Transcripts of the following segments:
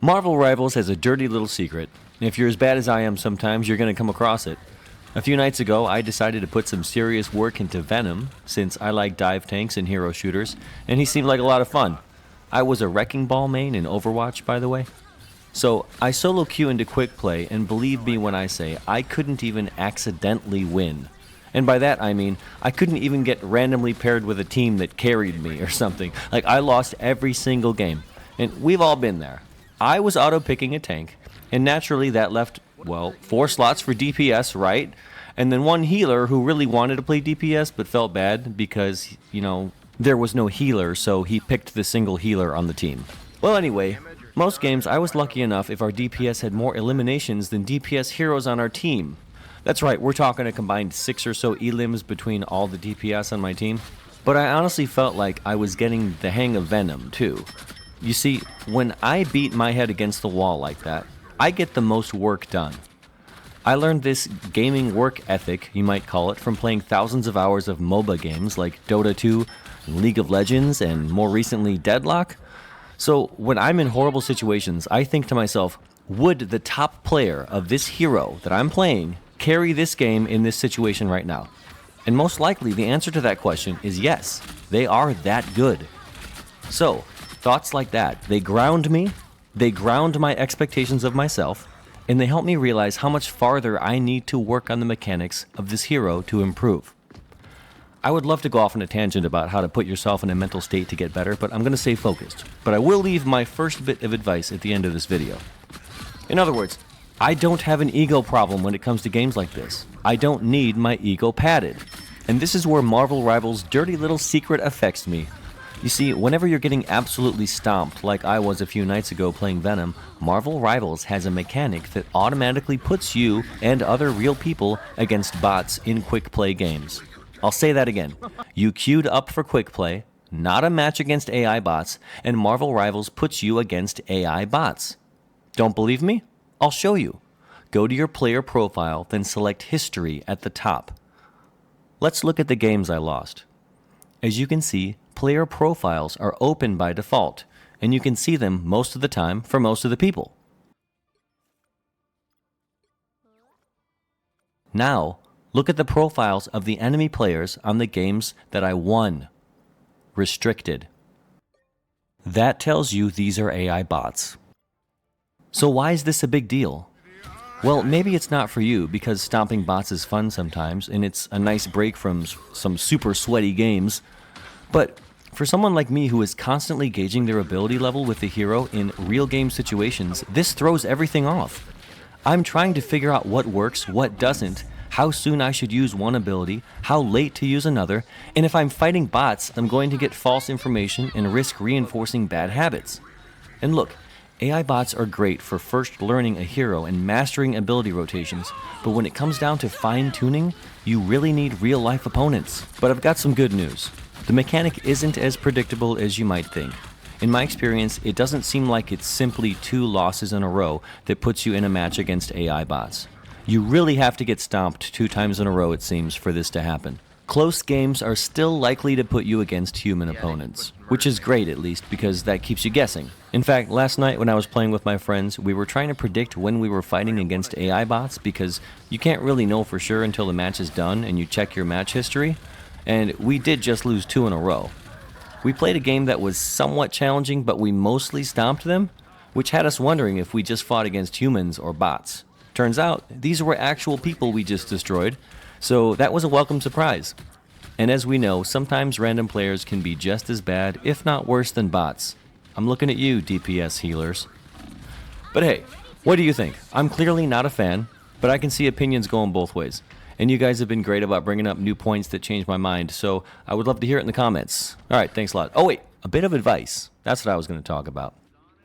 Marvel Rivals has a dirty little secret. If you're as bad as I am sometimes, you're going to come across it. A few nights ago, I decided to put some serious work into Venom, since I like dive tanks and hero shooters, and he seemed like a lot of fun. I was a Wrecking Ball main in Overwatch, by the way. So, I solo queue into quick play, and believe me when I say I couldn't even accidentally win. And by that I mean, I couldn't even get randomly paired with a team that carried me or something. Like, I lost every single game. And we've all been there. I was auto-picking a tank, and naturally that left, well, 4 slots for DPS, right? And then 1 healer who really wanted to play DPS but felt bad because, there was no healer, so he picked the single healer on the team. Well, anyway, most games I was lucky enough if our DPS had more eliminations than DPS heroes on our team. That's right, we're talking a combined 6 or so elims between all the DPS on my team. But I honestly felt like I was getting the hang of Venom, too. You see, when I beat my head against the wall like that, I get the most work done. I learned this gaming work ethic, you might call it, from playing thousands of hours of MOBA games like Dota 2, League of Legends, and more recently Deadlock. So when I'm in horrible situations, I think to myself, would the top player of this hero that I'm playing carry this game in this situation right now? And most likely the answer to that question is yes, they are that good. So, thoughts like that, they ground me, they ground my expectations of myself, and they help me realize how much farther I need to work on the mechanics of this hero to improve. I would love to go off on a tangent about how to put yourself in a mental state to get better, but I'm going to stay focused. But I will leave my first bit of advice at the end of this video. In other words, I don't have an ego problem when it comes to games like this. I don't need my ego padded. And this is where Marvel Rivals' dirty little secret affects me. You see, whenever you're getting absolutely stomped, like I was a few nights ago playing Venom, Marvel Rivals has a mechanic that automatically puts you and other real people against bots in quick play games. I'll say that again. You queued up for quick play, not a match against AI bots, and Marvel Rivals puts you against AI bots. Don't believe me? I'll show you. Go to your player profile, then select History at the top. Let's look at the games I lost. As you can see, player profiles are open by default, and you can see them most of the time for most of the people. Now, look at the profiles of the enemy players on the games that I won. Restricted. That tells you these are AI bots. So why is this a big deal? Well, maybe it's not for you because stomping bots is fun sometimes, and it's a nice break from some super sweaty games. But for someone like me who is constantly gauging their ability level with the hero in real game situations, this throws everything off. I'm trying to figure out what works, what doesn't, how soon I should use one ability, how late to use another, and if I'm fighting bots, I'm going to get false information and risk reinforcing bad habits. And look, AI bots are great for first learning a hero and mastering ability rotations, but when it comes down to fine-tuning, you really need real-life opponents. But I've got some good news. The mechanic isn't as predictable as you might think. In my experience, it doesn't seem like it's simply 2 losses in a row that puts you in a match against AI bots. You really have to get stomped 2 times in a row, it seems, for this to happen. Close games are still likely to put you against human opponents, which is great at least because that keeps you guessing. In fact, last night when I was playing with my friends, we were trying to predict when we were fighting against AI bots because you can't really know for sure until the match is done and you check your match history. And we did just lose 2 in a row. We played a game that was somewhat challenging, but we mostly stomped them, which had us wondering if we just fought against humans or bots. Turns out, these were actual people we just destroyed, so that was a welcome surprise. And as we know, sometimes random players can be just as bad, if not worse than bots. I'm looking at you, DPS healers. But hey, what do you think? I'm clearly not a fan, but I can see opinions going both ways. And you guys have been great about bringing up new points that changed my mind, so I would love to hear it in the comments. Alright, thanks a lot. Oh wait, a bit of advice. That's what I was going to talk about.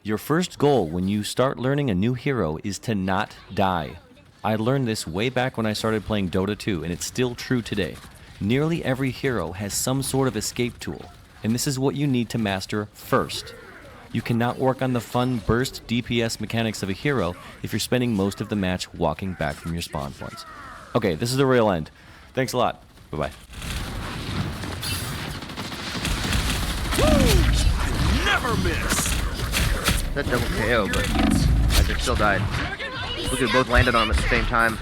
Your first goal when you start learning a new hero is to not die. I learned this way back when I started playing Dota 2, and it's still true today. Nearly every hero has some sort of escape tool, and this is what you need to master first. You cannot work on the fun burst DPS mechanics of a hero if you're spending most of the match walking back from your spawn points. Okay, this is the real end. Thanks a lot. Bye-bye. I never miss! That double KO, but I just still died. Look at both landed on him at the same time.